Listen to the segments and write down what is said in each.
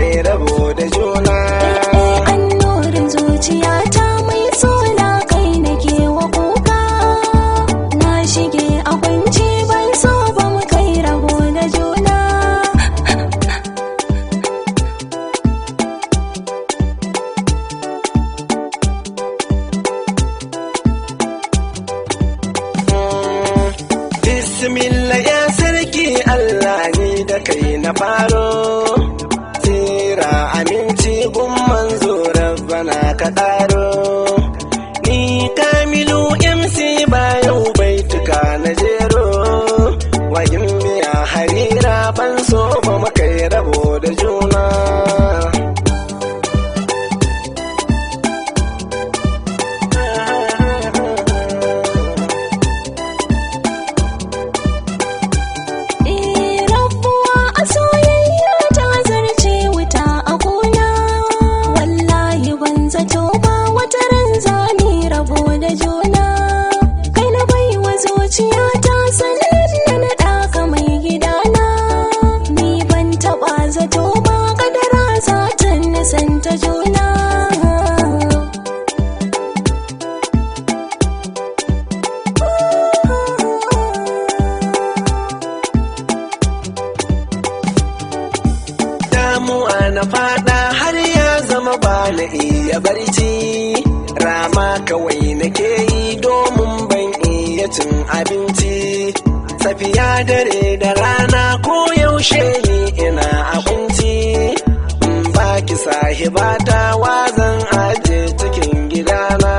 kai rabo da juna. Annorin zuciyata mai suna kai nake wa kuka. Na shige a kunci ban so ba mu kai rabo da juna. Bismillah ya sarki Allah ni da kai na faro. Tsira aminci gun manzo rabbana ka ƙaro. Ni Kamilu MC bayan baituka na jero. Wayin miya harira ban so ba mu kai rabo da juna. Rabuwa a soyayya ta zarce wuta a gona. Wallahi ban zato ba wata ran zani rabo da juna. Kai na baiwa zuciyata sannan na naɗa ka mai gidana. Ni ban taɓa zato ba kadara za ta nisanta juna. Damuwa na fada har ya zama ba na iya barci. Rama kawai nake yi domin ban iya cin abinci. Safiya dare da rana ko yaushe ni ina a kunci. In baki sahibata wazan aje cikin gidana.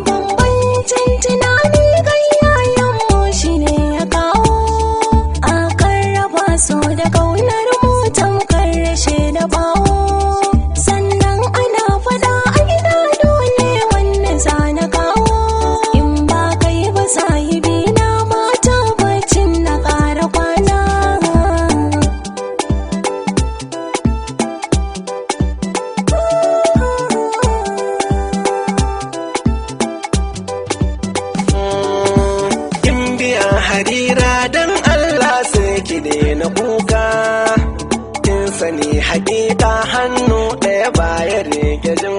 Bambancin tunani ga iyayenmu shi ne ya kawo. Akan raba so da ƙaunar mu tamkar rashe da bawo. Sannan ana faɗa a gida dole wannan za na kawo. In ba kai ba sahibi na mata bacin na ƙara kwana. Harira dan Allah sai ki daina kuka. Kin sani hakika hannu ɗaya baya rike jin